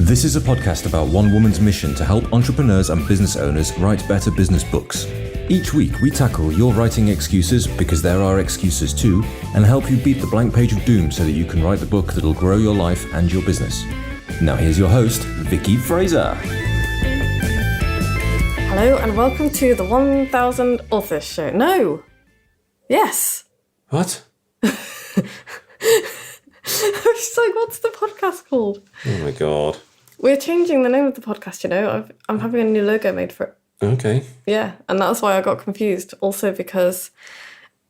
This is a podcast about one woman's mission to help entrepreneurs and business owners write better business books. Each week, we tackle your writing excuses, because there are excuses too, and help you beat the blank page of doom so that you can write the book that'll grow your life and your business. Now here's your host, Vicky Fraser. Hello and welcome to the 1000 Authors Show. No! Yes! What? I was like, what's the podcast called? Oh my god. We're changing the name of the podcast, you know. I'm having a new logo made for it. Okay. Yeah, and that's why I got confused. Also because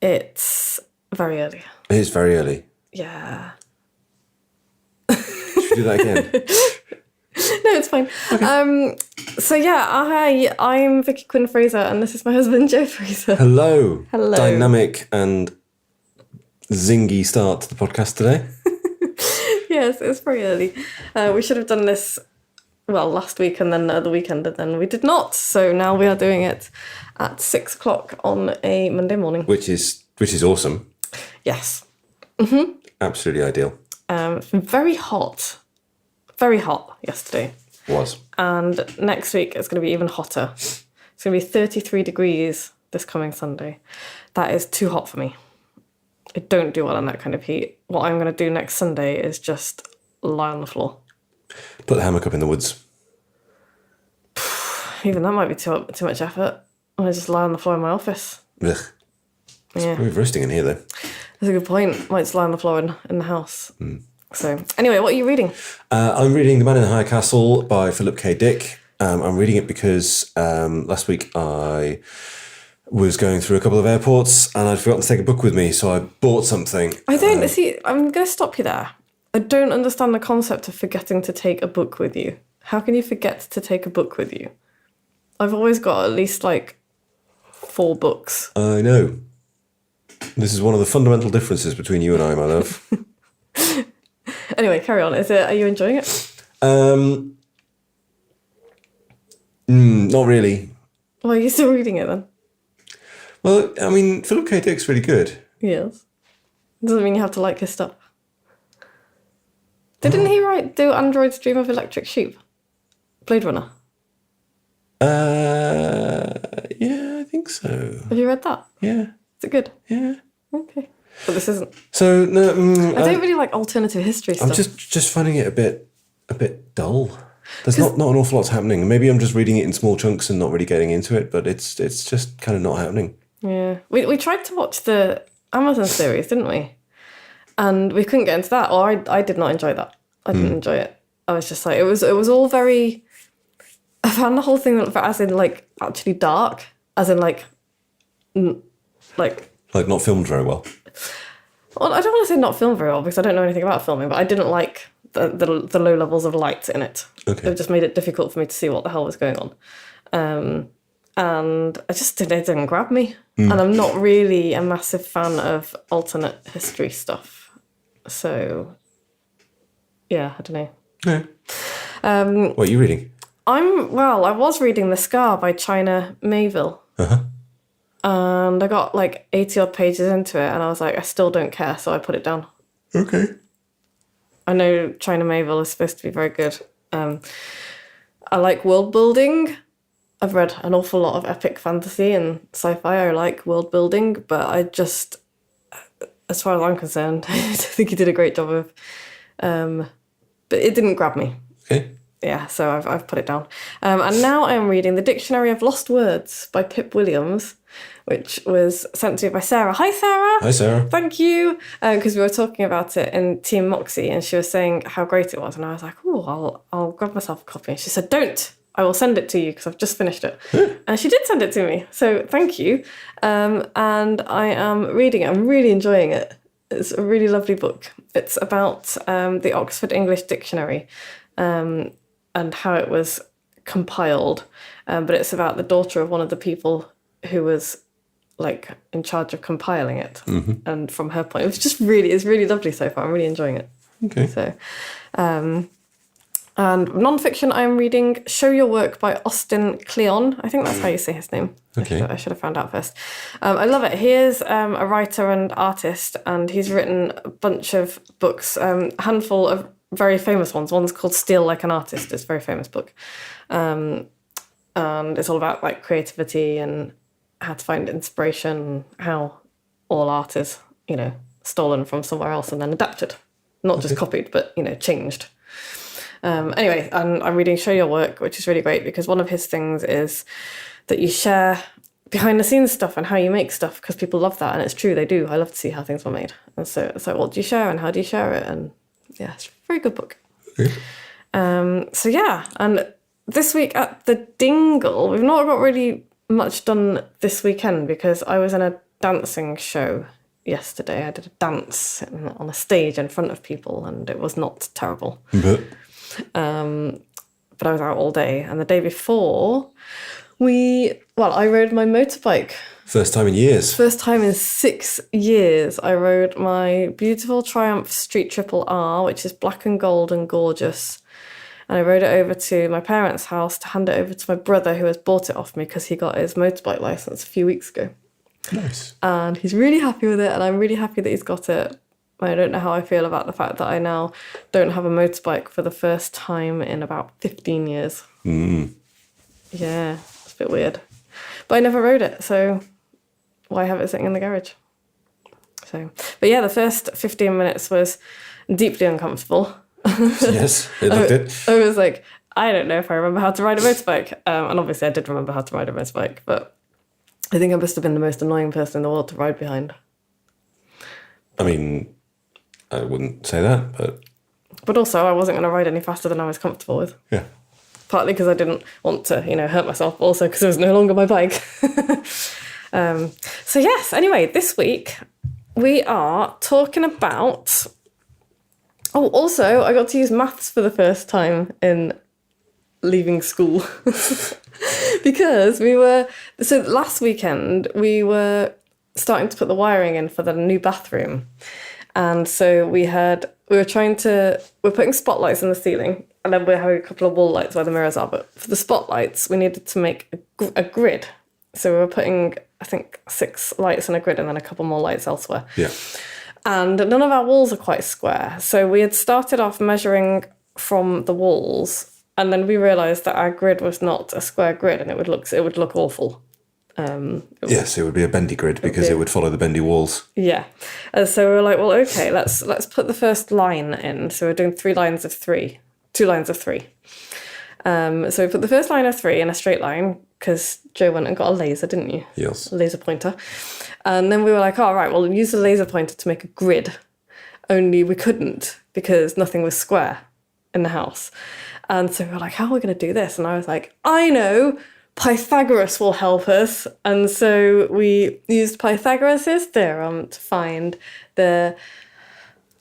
it's very early. It is very early. Yeah. Should we do that again? No, it's fine. Okay. So yeah, I'm Vicky Quinn Fraser, and this is my husband, Joe Fraser. Hello. Hello. Dynamic and zingy start to the podcast today. Yes, it's very early. We should have done this, last week and then the weekend, and then we did not. So now we are doing it at 6 o'clock on a Monday morning. Which is awesome. Yes. Mm-hmm. Absolutely ideal. It's been very hot yesterday. Was. And next week it's going to be even hotter. It's going to be 33 degrees this coming Sunday. That is too hot for me. I don't do well in that kind of heat. What I'm going to do next Sunday is just lie on the floor. Put the hammock up in the woods. Even that might be too much effort. I'm going to just lie on the floor in my office. Ugh. Yeah. It's very roasting in here, though. That's a good point. Might just lie on the floor in the house. Mm. So, anyway, what are you reading? I'm reading The Man in the High Castle by Philip K. Dick. I'm reading it because last week I was going through a couple of airports and I'd forgotten to take a book with me, so I bought something. I don't, see, I'm going to stop you there. I don't understand the concept of forgetting to take a book with you. How can you forget to take a book with you? I've always got at least 4 books. I know. This is one of the fundamental differences between you and I, my love. Anyway, carry on. Are you enjoying it? Not really. Why are you still reading it then? Well, I mean, Philip K. Dick's really good. Yes. Doesn't mean you have to like his stuff. Didn't he do Android's Dream of Electric Sheep? Blade Runner? Yeah, I think so. Have you read that? Yeah. Is it good? Yeah. Okay. But this isn't. So, no... I don't really like alternative history stuff. I'm just finding it a bit dull. There's not an awful lot's happening. Maybe I'm just reading it in small chunks and not really getting into it, but it's just kind of not happening. Yeah. We tried to watch the Amazon series, didn't we? And we couldn't get into that, or I did not enjoy that. I didn't enjoy it. I was just like, it was all very... I found the whole thing as in actually dark, as in like not filmed very well. Well, I don't want to say not filmed very well because I don't know anything about filming, but I didn't like the low levels of light in it. Okay. It just made it difficult for me to see what the hell was going on. And it didn't grab me. And I'm not really a massive fan of alternate history stuff. So, yeah, I don't know. Yeah. What are you reading? I was reading The Scar by China Mayville. Uh-huh. And I got 80 odd pages into it and I was like, I still don't care, so I put it down. Okay. I know China Mayville is supposed to be very good. I like world building. I've read an awful lot of epic fantasy and sci-fi. I like world building, but I just, as far as I'm concerned, I think he did a great job of, but it didn't grab me. Okay. Yeah, so I've put it down. And now I'm reading The Dictionary of Lost Words by Pip Williams, which was sent to me by Sarah. Hi, Sarah. Hi, Sarah. Thank you. Because we were talking about it in Team Moxie, and she was saying how great it was. And I was like, oh, I'll grab myself a copy. And she said, don't. I will send it to you because I've just finished it. And she did send it to me. So thank you. And I am reading it. I'm really enjoying it. It's a really lovely book. It's about the Oxford English Dictionary and how it was compiled. But it's about the daughter of one of the people who was in charge of compiling it. Mm-hmm. And from her point, it's really lovely so far. I'm really enjoying it. Okay. So, and non-fiction, I'm reading Show Your Work by Austin Kleon. I think that's how you say his name. Okay. I should have found out first. I love it. He is a writer and artist, and he's written a bunch of books, a handful of very famous ones. One's called Steal Like an Artist. It's a very famous book. And it's all about like creativity and how to find inspiration, how all art is, you know, stolen from somewhere else and then adapted. Not just copied, but, you know, changed. Anyway, and I'm reading Show Your Work, which is really great because one of his things is that you share behind the scenes stuff and how you make stuff because people love that. And it's true, they do. I love to see how things were made. And so it's like, what do you share and how do you share it? And yeah, it's a very good book. Okay. So yeah, and this week at the Dingle, we've not got really much done this weekend because I was in a dancing show yesterday. I did a dance on a stage in front of people and it was not terrible. But I was out all day. And the day before, I rode my motorbike. First time in years. First time in 6 years. I rode my beautiful Triumph Street Triple R, which is black and gold and gorgeous. And I rode it over to my parents' house to hand it over to my brother who has bought it off me because he got his motorbike license a few weeks ago. Nice. And he's really happy with it and I'm really happy that he's got it. I don't know how I feel about the fact that I now don't have a motorbike for the first time in about 15 years. Yeah, it's a bit weird. But I never rode it, so why have it sitting in the garage? But yeah, the first 15 minutes was deeply uncomfortable. Yes, it looked it. I was like, I don't know if I remember how to ride a motorbike. And obviously I did remember how to ride a motorbike, but I think I must have been the most annoying person in the world to ride behind. I mean, I wouldn't say that, but... But also, I wasn't going to ride any faster than I was comfortable with. Yeah. Partly because I didn't want to, you know, hurt myself, but also because it was no longer my bike. So yes, anyway, this week we are talking about... Oh, also, I got to use maths for the first time in leaving school. Because so last weekend, we were starting to put the wiring in for the new bathroom. And so we're putting spotlights in the ceiling, and then we're having a couple of wall lights where the mirrors are. But for the spotlights, we needed to make a grid. So we were putting, I think, 6 lights in a grid and then a couple more lights elsewhere. Yeah. And none of our walls are quite square. So we had started off measuring from the walls, and then we realised that our grid was not a square grid, and it would look awful. Yes, it would be a bendy grid because it would follow the bendy walls. Yeah. So we were like, well, okay, let's put the first line in. So we're doing 2 lines of 3. So we put the first line of 3 in a straight line because Joe went and got a laser, didn't you? Yes. A laser pointer. And then we were like, all right, well, use the laser pointer to make a grid. Only we couldn't because nothing was square in the house. And so we were like, how are we going to do this? And I was like, I know, Pythagoras will help us. And so we used Pythagoras' theorem to find the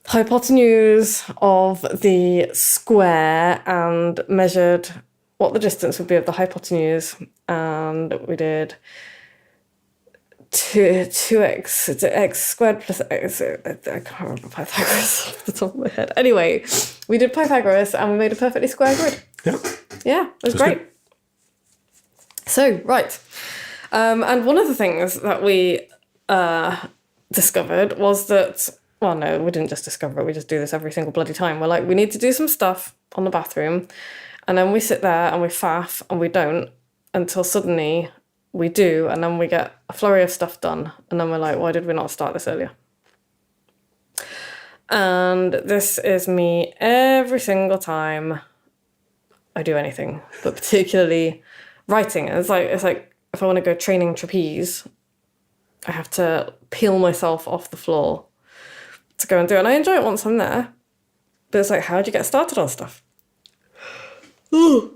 hypotenuse of the square and measured what the distance would be of the hypotenuse. And we did 2x, it's x squared plus x. I can't remember Pythagoras off the top of my head. Anyway, we did Pythagoras and we made a perfectly square grid. Yeah. Yeah, it was great. Good. So, right. And one of the things that we discovered was that, well, no, we didn't just discover it. We just do this every single bloody time. We're like, we need to do some stuff on the bathroom. And then we sit there and we faff and we don't until suddenly we do. And then we get a flurry of stuff done. And then we're like, why did we not start this earlier? And this is me every single time I do anything, but particularly writing. It's like if I want to go training trapeze, I have to peel myself off the floor to go and do it. And I enjoy it once I'm there. But it's like, how do you get started on stuff? Oh,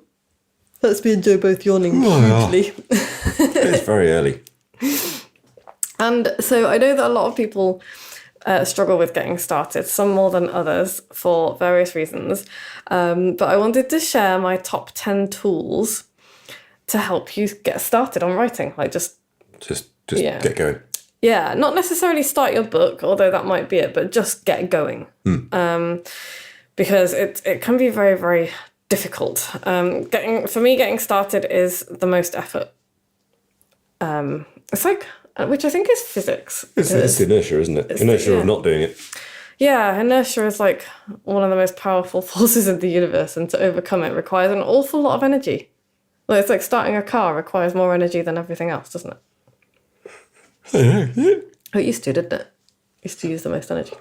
that's me and Joe both yawning hugely. It's very early. And so I know that a lot of people struggle with getting started, some more than others for various reasons. But I wanted to share my top 10 tools to help you get started on writing. Like just get going. Yeah, not necessarily start your book, although that might be it, but just get going. Because it can be very, very difficult. Getting started is the most effort. It's like, which I think is physics. It's inertia, isn't it? Inertia of not doing it. Yeah, inertia is like one of the most powerful forces in the universe, and to overcome it requires an awful lot of energy. Well, it's like starting a car requires more energy than everything else, doesn't it? It used to, didn't it? Used to use the most energy.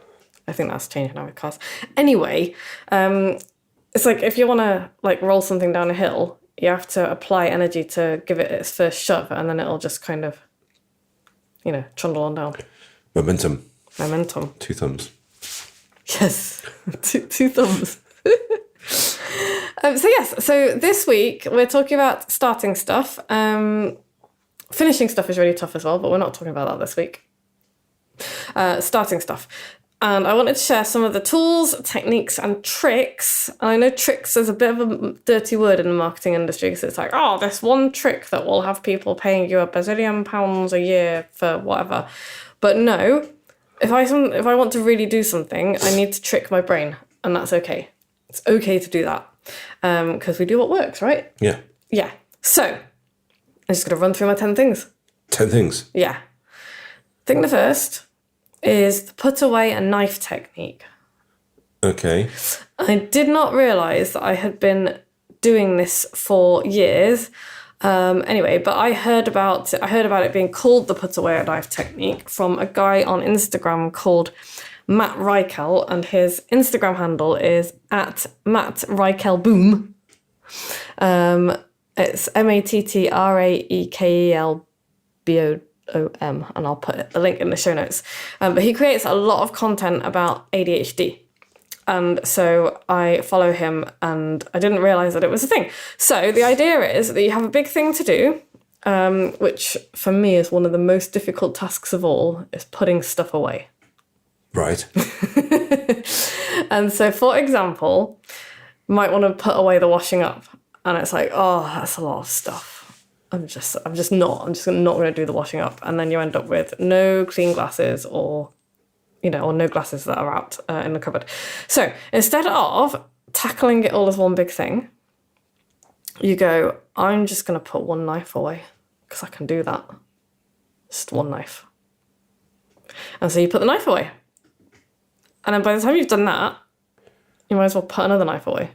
I think that's changed now with cars. Anyway, it's like if you want to like roll something down a hill, you have to apply energy to give it its first shove, and then it'll just kind of, trundle on down. Momentum. 2 thumbs. Yes, two thumbs. So this week we're talking about starting stuff. Finishing stuff is really tough as well, but we're not talking about that this week. Starting stuff. And I wanted to share some of the tools, techniques, and tricks. And I know tricks is a bit of a dirty word in the marketing industry, because it's like, oh, this one trick that will have people paying you £1 bazillion a year for whatever. But no, if I want to really do something, I need to trick my brain, and that's okay. It's okay to do that, because we do what works, right? Yeah. Yeah. So I'm just going to run through my 10 things. 10 things? Yeah. Thing the first is the put away a knife technique. Okay. I did not realise that I had been doing this for years. Anyway, but I heard about it being called the put away a knife technique from a guy on Instagram called Matt Reichel, and his Instagram handle is @MattReichel_boom. It's MattRaekelBOOM, and I'll put the link in the show notes. But he creates a lot of content about ADHD. And so I follow him, and I didn't realise that it was a thing. So the idea is that you have a big thing to do, which for me is one of the most difficult tasks of all, is putting stuff away. Right. And so, for example, you might want to put away the washing up, and it's like, oh, that's a lot of stuff. I'm just not going to do the washing up, and then you end up with no clean glasses or no glasses that are out in the cupboard. So instead of tackling it all as one big thing, you go, I'm just going to put one knife away because I can do that. Just one knife. And so you put the knife away. And then by the time you've done that, you might as well put another knife away,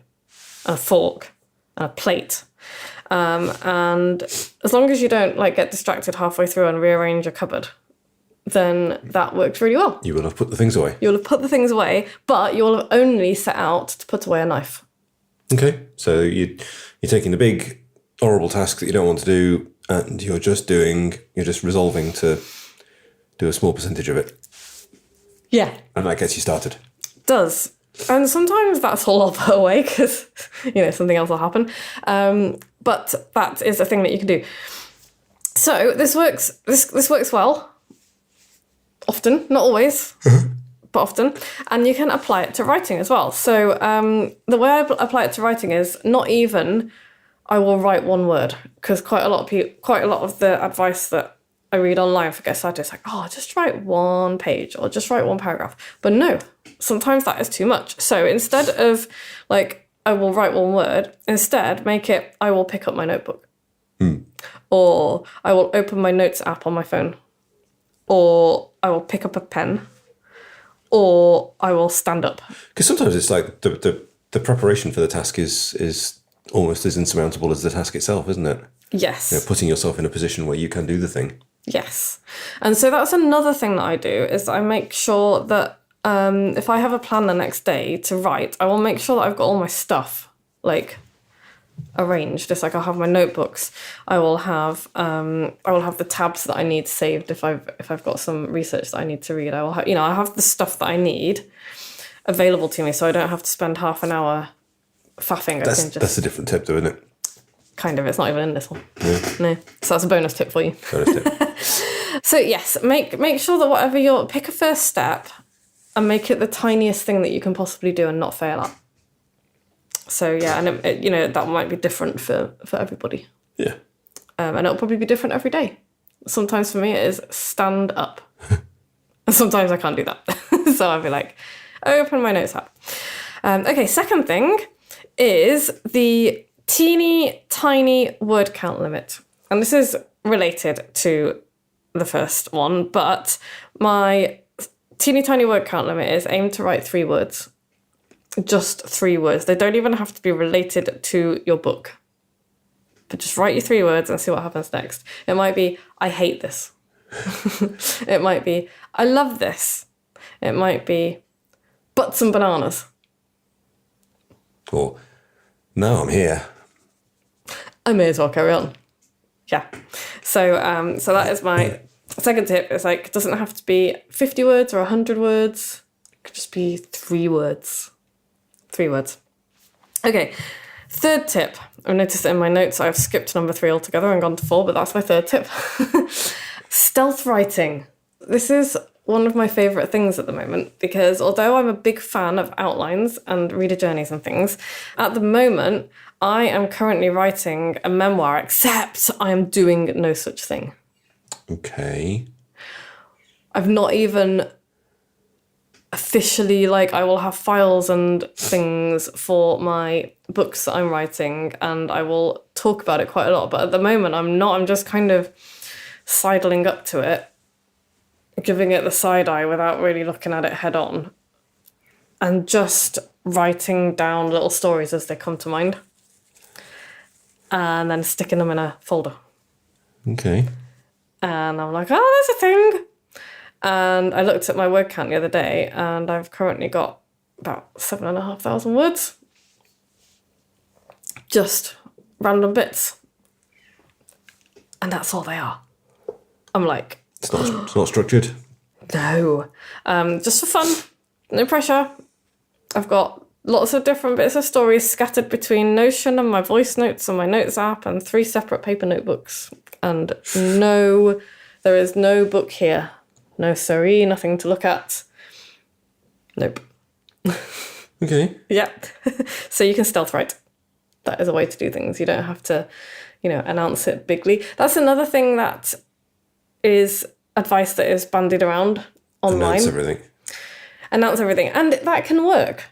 and a fork, and a plate. And as long as you don't get distracted halfway through and rearrange your cupboard, then that works really well. You will have put the things away. You'll have put the things away, but you'll have only set out to put away a knife. Okay, so you're taking the big, horrible task that you don't want to do, and you're just resolving to do a small percentage of it. Yeah. And that gets you started. It does. And sometimes that's all I'll put away because, something else will happen. But that is a thing that you can do. So this works. This works well. Often, not always, but often. And you can apply it to writing as well. So the way I apply it to writing is not even I will write one word, because quite a lot of the advice that I read online for get started is like, oh, just write one page or just write one paragraph. But no, sometimes that is too much. So instead of I will write one word, instead make it I will pick up my notebook. Or I will open my notes app on my phone. Or I will pick up a pen, or I will stand up. Because sometimes it's like the preparation for the task is almost as insurmountable as the task itself, isn't it? Yes. Putting yourself in a position where you can do the thing. Yes. And so that's another thing that I do, is I make sure that if I have a plan the next day to write, I will make sure that I've got all my stuff, arranged. It's like I'll have my notebooks. I will have the tabs that I need saved if I've got some research that I need to read. I will have, I have the stuff that I need available to me, so I don't have to spend half an hour faffing. That's a different tip, though, isn't it? Kind of. It's not even in this one. Yeah. No. So that's a bonus tip for you. Bonus tip. So yes, make sure that whatever pick a first step and make it the tiniest thing that you can possibly do and not fail at. So yeah, and that might be different for everybody. Yeah. And it'll probably be different every day. Sometimes for me it is stand up. And sometimes I can't do that. So I'll be like, open my notes app. Okay, second thing is the teeny tiny word count limit. And this is related to the first one, but my teeny tiny word count limit is aim to write 3 words. Just 3 words. They don't even have to be related to your book. But just write your 3 words and see what happens next. It might be, I hate this. It might be, I love this. It might be, butts and bananas. Or, now I'm here. I may as well carry on. Yeah. So that is my second tip. It's like, it doesn't have to be 50 words or 100 words. It could just be 3 words. 3 words. Okay. Third tip. I've noticed that in my notes I've skipped number 3 altogether and gone to 4, but that's my third tip. Stealth writing. This is one of my favourite things at the moment because although I'm a big fan of outlines and reader journeys and things, at the moment I am currently writing a memoir, except I am doing no such thing. Okay. I've not even officially, I will have files and things for my books that I'm writing and I will talk about it quite a lot. But at the moment I'm not. I'm just kind of sidling up to it, giving it the side eye without really looking at it head on, and just writing down little stories as they come to mind and then sticking them in a folder. Okay. And I'm like, oh, there's a thing. And I looked at my word count the other day and I've currently got about 7,500 words. Just random bits. And that's all they are. I'm like... It's not structured? No. Just for fun. No pressure. I've got lots of different bits of stories scattered between Notion and my voice notes and my notes app and 3 separate paper notebooks. And no, there is no book here. No sorry, nothing to look at. Nope. Okay. Yeah. So you can stealth write. That is a way to do things. You don't have to, announce it bigly. That's another thing that is advice that is bandied around online. Announce everything. And that can work.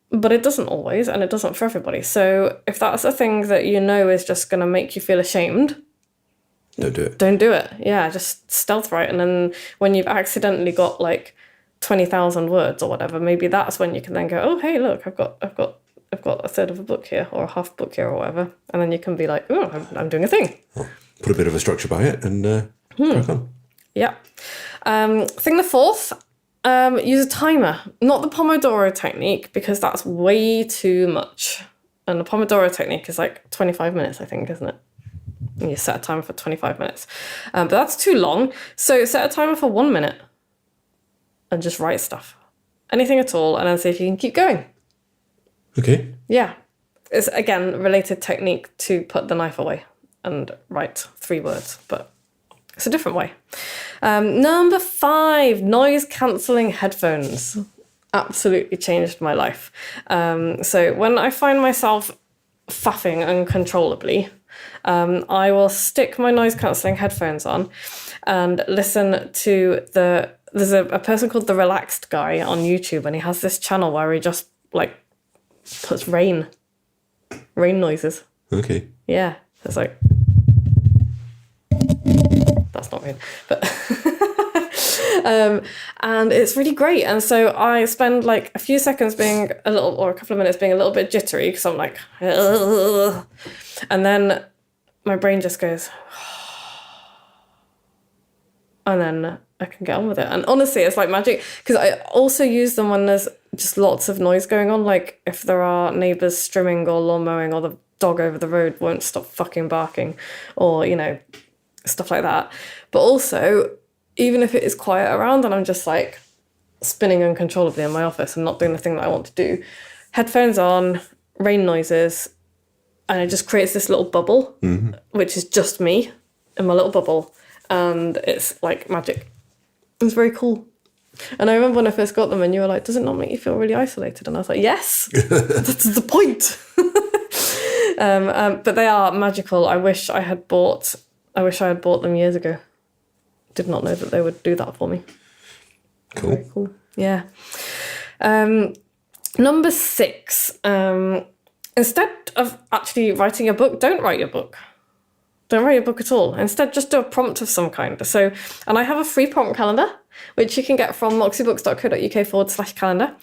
But it doesn't always, and it doesn't for everybody. So if that's a thing that is just going to make you feel ashamed, don't do it. Don't do it. Yeah, just stealth write. And then when you've accidentally got 20,000 words or whatever, maybe that's when you can then go, oh, hey, look, I've got a third of a book here or a half book here or whatever. And then you can be like, oh, I'm doing a thing. Well, put a bit of a structure by it and crack on. Yeah. Thing the fourth, use a timer. Not the pomodoro technique, because that's way too much. And the pomodoro technique is 25 minutes, I think, isn't it? And you set a timer for 25 minutes. But that's too long. So set a timer for 1 minute and just write stuff. Anything at all, and then see if you can keep going. Okay. Yeah. It's, again, related technique to put the knife away and write 3 words, but it's a different way. Number 5, noise-cancelling headphones. Absolutely changed my life. So when I find myself faffing uncontrollably, I will stick my noise-cancelling headphones on and listen to there's a person called The Relaxed Guy on YouTube, and he has this channel where he just, puts rain noises. Okay. Yeah, it's that's not rain, but... and it's really great. And so I spend a few seconds being or a couple of minutes being a little bit jittery because I'm like, ugh. And then my brain just goes, and then I can get on with it. And honestly, it's like magic, because I also use them when there's just lots of noise going on, like if there are neighbours strimming or lawn mowing, or the dog over the road won't stop fucking barking, or, stuff like that. But also, even if it is quiet around and I'm just spinning uncontrollably in my office and not doing the thing that I want to do, headphones on, rain noises, and it just creates this little bubble, which is just me in my little bubble, and it's like magic. It's very cool. And I remember when I first got them and you were like, does it not make you feel really isolated? And I was like, yes, that's the point. But they are magical. I wish I had bought them years ago. Did not know that they would do that for me. Cool. Very cool. Yeah. Number 6. Instead of actually writing a book, don't write your book. Don't write your book at all. Instead, just do a prompt of some kind. So, and I have a free prompt calendar. which you can get from moxiebooks.co.uk/calendar.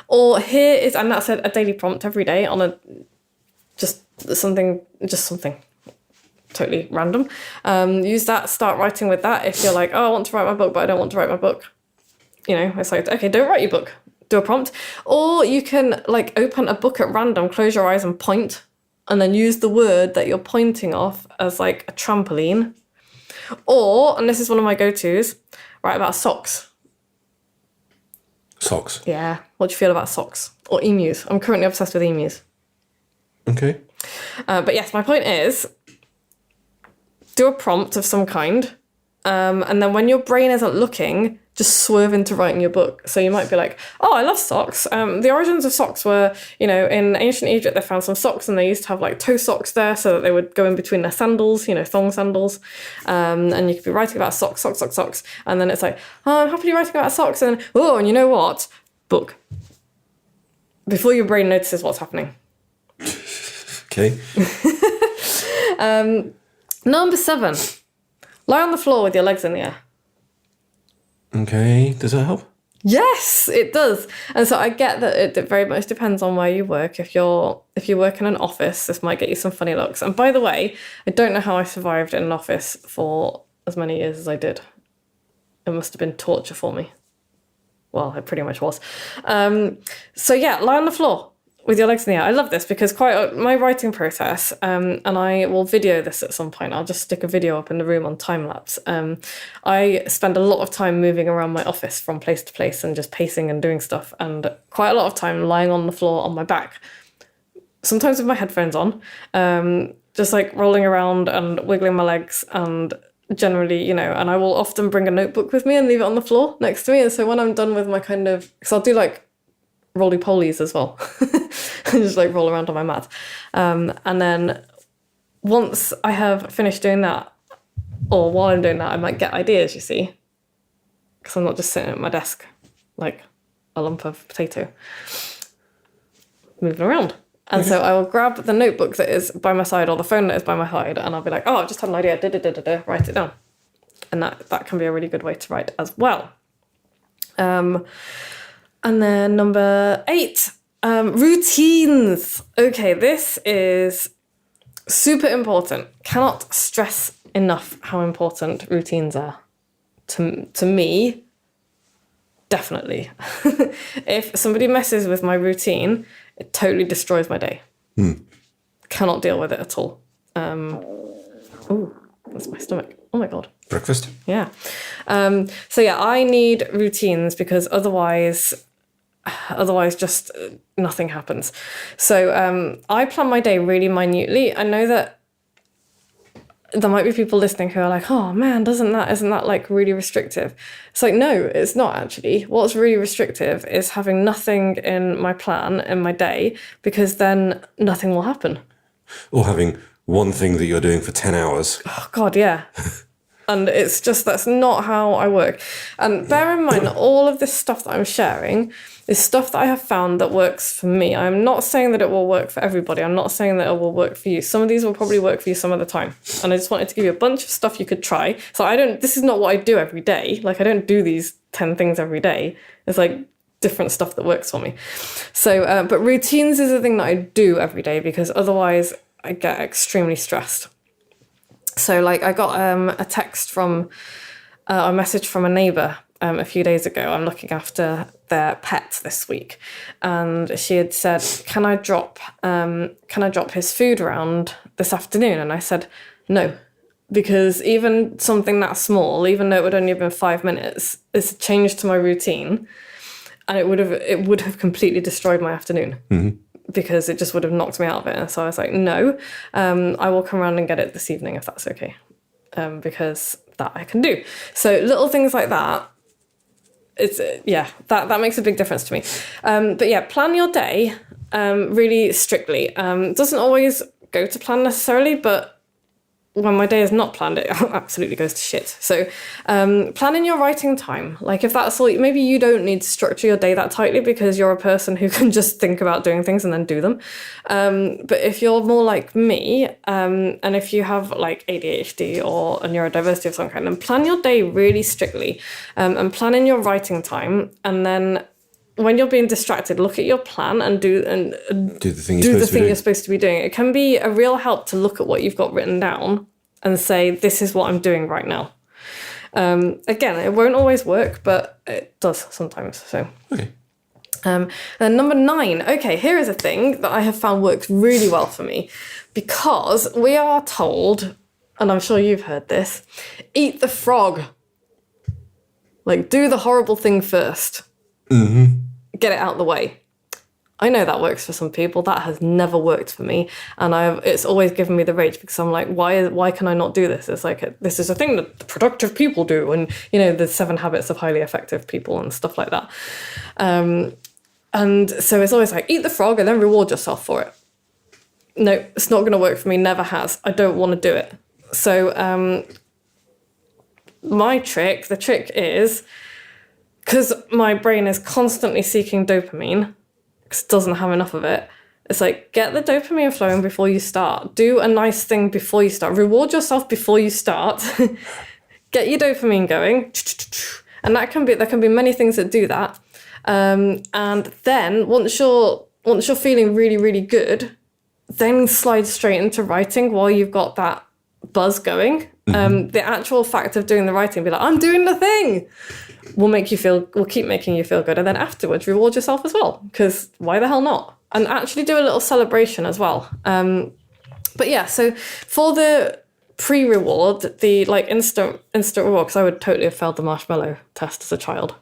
Or here is, and that's a daily prompt every day on just something totally random. Use that, start writing with that. If you're like, oh, I want to write my book, but I don't want to write my book. It's like, okay, don't write your book. Do a prompt. Or you can like open a book at random, close your eyes and point, and then use the word that you're pointing off as like a trampoline. Or, and this is one of my go-tos, write about socks. Socks. Yeah. What do you feel about socks? Or emus? I'm currently obsessed with emus. Okay. But yes, my point is, do a prompt of some kind, and then when your brain isn't looking, just swerve into writing your book. So you might be like, oh, I love socks. The origins of socks were, in ancient Egypt, they found some socks and they used to have like toe socks there so that they would go in between their sandals, thong sandals. And you could be writing about socks. And then it's like, oh, I'm happily writing about socks. And, oh, and you know what? Book. Before your brain notices what's happening. Okay. Number 7, lie on the floor with your legs in the air. Okay. Does that help? Yes, it does. And so I get that it very much depends on where you work. If you work in an office, this might get you some funny looks. And by the way, I don't know how I survived in an office for as many years as I did. It must have been torture for me. Well, it pretty much was. So yeah, lie on the floor with your legs in the air. I love this because my writing process, and I will video this at some point. I'll just stick a video up in the room on time lapse. I spend a lot of time moving around my office from place to place and just pacing and doing stuff, and quite a lot of time lying on the floor on my back, sometimes with my headphones on, just like rolling around and wiggling my legs, and generally, and I will often bring a notebook with me and leave it on the floor next to me. And so when I'm done with my because I'll do like roly-polies as well. Just like roll around on my mat. And then once I have finished doing that, or while I'm doing that, I might get ideas, you see. Because I'm not just sitting at my desk like a lump of potato moving around. And so I will grab the notebook that is by my side or the phone that is by my side, and I'll be like, oh, I've just had an idea, write it down. And that can be a really good way to write as well. And then number 8, routines. Okay, this is super important. Cannot stress enough how important routines are. To me, definitely. If somebody messes with my routine, it totally destroys my day. Cannot deal with it at all. Ooh, that's my stomach. Oh my God. Breakfast? Yeah. So yeah, I need routines because otherwise just nothing happens. So I plan my day really minutely. I know that there might be people listening who are like, oh man, isn't that like really restrictive? It's like, no, it's not actually. What's really restrictive is having nothing in my plan in my day, because then nothing will happen. Or having one thing that you're doing for 10 hours. Oh God, yeah. And it's just, that's not how I work. And bear in mind that all of this stuff that I'm sharing is stuff that I have found that works for me. I'm not saying that it will work for everybody. I'm not saying that it will work for you. Some of these will probably work for you some of the time. And I just wanted to give you a bunch of stuff you could try. So this is not what I do every day. Like, I don't do these 10 things every day. It's like different stuff that works for me. So, but routines is a thing that I do every day, because otherwise I get extremely stressed. So like I got a text from, a message from a neighbour a few days ago. I'm looking after their pet this week, and she had said, can I drop his food around this afternoon? And I said, no, because even something that small, even though it would only have been 5 minutes, it's a change to my routine, and it would have completely destroyed my afternoon. Mm-hmm. Because it just would have knocked me out of it. And so I was like, no, I will come around and get it this evening if that's okay. Because that I can do. So little things like that, that makes a big difference to me. But yeah, plan your day really strictly. Doesn't always go to plan necessarily, but when my day is not planned, it absolutely goes to shit. So planning your writing time. Like if that's all, maybe you don't need to structure your day that tightly because you're a person who can just think about doing things and then do them. But if you're more like me, and if you have like ADHD or a neurodiversity of some kind, then plan your day really strictly, and plan in your writing time. And then when you're being distracted, look at your plan and do the thing you're supposed to be doing. It can be a real help to look at what you've got written down and say, this is what I'm doing right now. Again, it won't always work, but it does sometimes. So, okay. And then number 9. Okay, here is a thing that I have found works really well for me, because we are told, and I'm sure you've heard this, eat the frog. Like, do the horrible thing first. Mm-hmm. Get it out of the way. I know that works for some people. That has never worked for me, and it's always given me the rage, because I'm like, why can I not do this? It's like this is a thing that productive people do, and the 7 habits of highly effective people and stuff like that. And so it's always like, eat the frog and then reward yourself for it. No, it's not going to work for me. Never has. I don't want to do it. So the trick is, because my brain is constantly seeking dopamine, because it doesn't have enough of it, it's like, get the dopamine flowing before you start. Do a nice thing before you start. Reward yourself before you start. Get your dopamine going. And there can be many things that do that. And then once you're feeling really, really good, then slide straight into writing while you've got that buzz going. The actual fact of doing the writing, be like, I'm doing the thing, will keep making you feel good. And then afterwards, reward yourself as well, because why the hell not? And actually do a little celebration as well. But yeah, so for the pre-reward, the like instant reward, because I would totally have failed the marshmallow test as a child.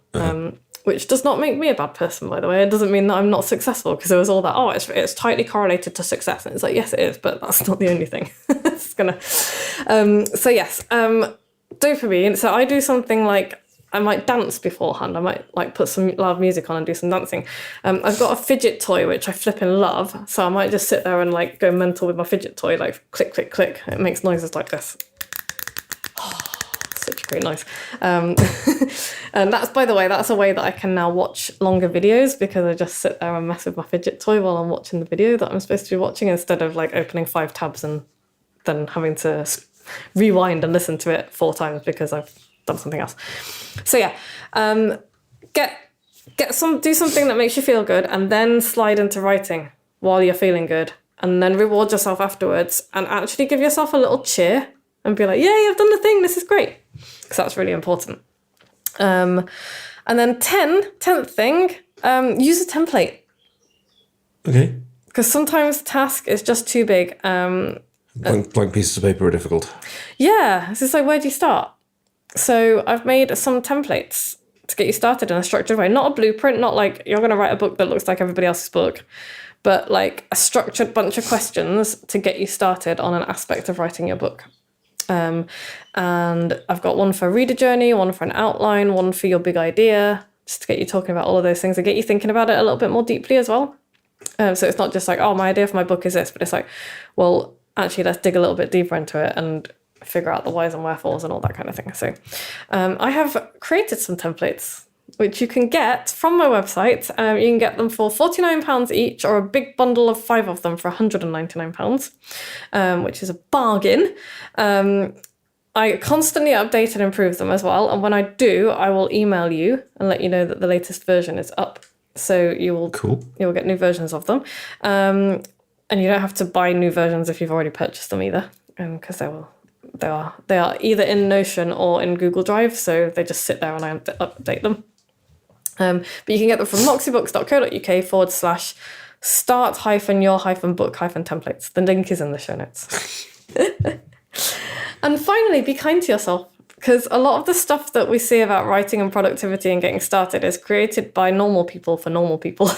Which does not make me a bad person, by the way. It doesn't mean that I'm not successful, because it was all that, it's tightly correlated to success. And it's like, yes, it is, but that's not the only thing. It's gonna. So yes, dopamine. So I do something like, I might dance beforehand. I might like put some loud music on and do some dancing. I've got a fidget toy, which I flipping love. So I might just sit there and like go mental with my fidget toy, like click, click, click. It makes noises like this. Such a great noise. And that's, by the way, that's a way that I can now watch longer videos, because I just sit there and mess with my fidget toy while I'm watching the video that I'm supposed to be watching, instead of like opening 5 tabs and then having to rewind and listen to it 4 times because I've done something else. So yeah, do something that makes you feel good, and then slide into writing while you're feeling good, and then reward yourself afterwards, and actually give yourself a little cheer and be like, yay, I've done the thing, this is great. Because that's really important. And then 10th thing, use a template. Okay. Because sometimes the task is just too big. Blank pieces of paper are difficult. Yeah. It's just like, where do you start? So I've made some templates to get you started in a structured way. Not a blueprint, not like you're going to write a book that looks like everybody else's book, but like a structured bunch of questions to get you started on an aspect of writing your book. And I've got one for a reader journey, one for an outline, one for your big idea, just to get you talking about all of those things and get you thinking about it a little bit more deeply as well. So it's not just like, oh, my idea for my book is this, but it's like, well, actually, let's dig a little bit deeper into it and figure out the whys and wherefores and all that kind of thing. So I have created some templates, which you can get from my website. You can get them for £49 each, or a big bundle of 5 of them for £199, which is a bargain. I constantly update and improve them as well. And when I do, I will email you and let you know that the latest version is up. So you'll get new versions of them. And you don't have to buy new versions if you've already purchased them either, because they are either in Notion or in Google Drive. So they just sit there and I update them. But you can get them from moxybooks.co.uk/start-your-book-templates. The link is in the show notes. And finally, be kind to yourself, because a lot of the stuff that we see about writing and productivity and getting started is created by normal people for normal people,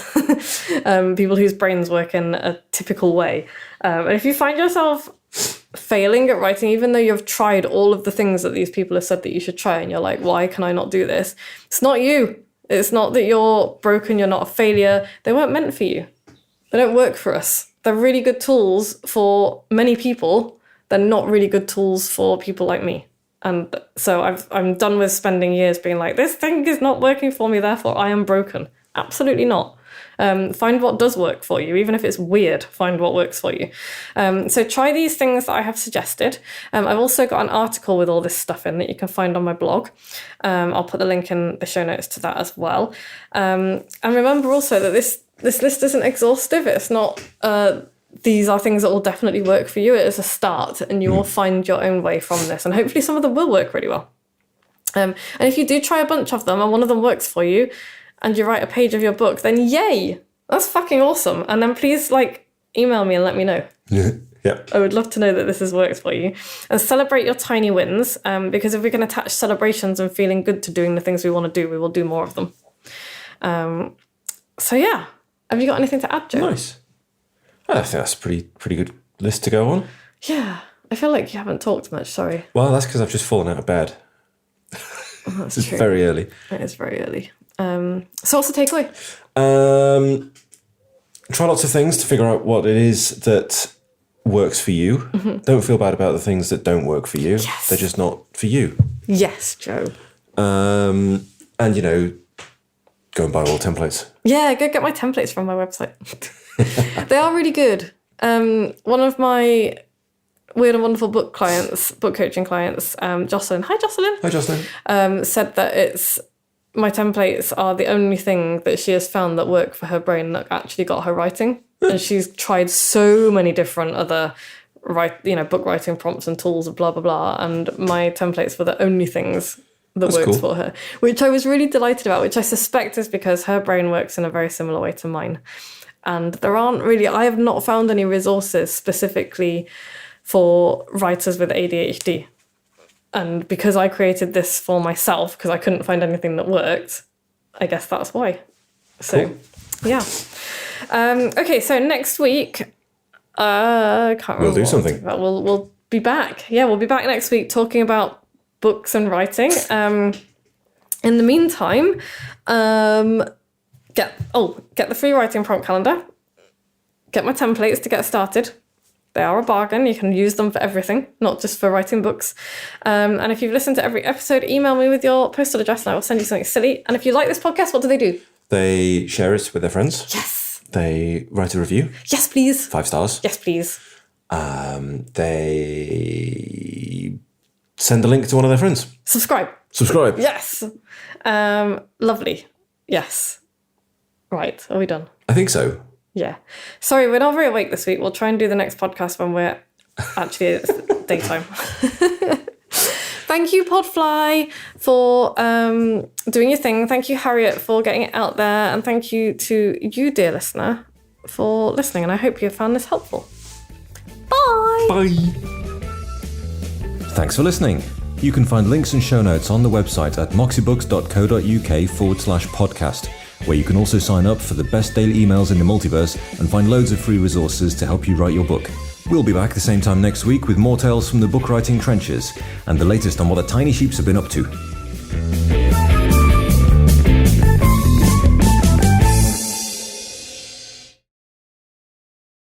people whose brains work in a typical way. And if you find yourself failing at writing, even though you've tried all of the things that these people have said that you should try, and you're like, why can I not do this? It's not you. It's not that you're broken, you're not a failure. They weren't meant for you. They don't work for us. They're really good tools for many people, they're not really good tools for people like me. And so I'm done with spending years being like, this thing is not working for me, therefore I am broken. Absolutely not. Find what does work for you, even if it's weird, find what works for you. So try these things that I have suggested. I've also got an article with all this stuff in that you can find on my blog. I'll put the link in the show notes to that as well. And remember also that this list isn't exhaustive. It's not, these are things that will definitely work for you. It is a start, and you will find your own way from this. And hopefully some of them will work really well. And if you do try a bunch of them and one of them works for you, and you write a page of your book, then yay! That's fucking awesome. And then please, email me and let me know. Yeah. I would love to know that this has worked for you. And celebrate your tiny wins, because if we can attach celebrations and feeling good to doing the things we want to do, we will do more of them. So yeah. Have you got anything to add, Joe? Nice. I think that's a pretty good list to go on. Yeah. I feel like you haven't talked much, sorry. Well, that's because I've just fallen out of bed. That's It's true. very early. It is very early. So what's the takeaway? Try lots of things to figure out what it is that works for you. Mm-hmm. Don't feel bad about the things that don't work for you. Yes. They're just not for you. Yes, Joe. And, go and buy all templates. Yeah, go get my templates from my website. They are really good. One of my Weird and Wonderful book coaching clients, Jocelyn. Hi, Jocelyn. Hi, Jocelyn. Said that my templates are the only thing that she has found that work for her brain that actually got her writing. And she's tried so many different other book writing prompts and tools, blah, blah, blah. And my templates were the only things that worked for her, which I was really delighted about, which I suspect is because her brain works in a very similar way to mine. And I have not found any resources specifically for writers with ADHD. And because I created this for myself, because I couldn't find anything that worked, I guess that's why. So, yeah. Okay, so next week, I can't remember. We'll do something. We'll be back. Yeah, we'll be back next week talking about books and writing. In the meantime, get the free writing prompt calendar. Get my templates to get started. They are a bargain. You can use them for everything, not just for writing books. And if you've listened to every episode, email me with your postal address and I will send you something silly. And if you like this podcast, what do? They share it with their friends. Yes. They write a review. Yes, please. 5 stars. Yes, please. They send a link to one of their friends. Subscribe. Yes. Lovely. Yes. Right. Are we done? I think so. Yeah. Sorry, we're not very awake this week. We'll try and do the next podcast when we're actually it's daytime. Thank you, Podfly, for doing your thing. Thank you, Harriet, for getting it out there. And thank you to you, dear listener, for listening. And I hope you found this helpful. Bye. Bye. Thanks for listening. You can find links and show notes on the website at moxiebooks.co.uk/podcast, where you can also sign up for the best daily emails in the multiverse and find loads of free resources to help you write your book. We'll be back the same time next week with more tales from the book writing trenches and the latest on what the tiny sheeps have been up to.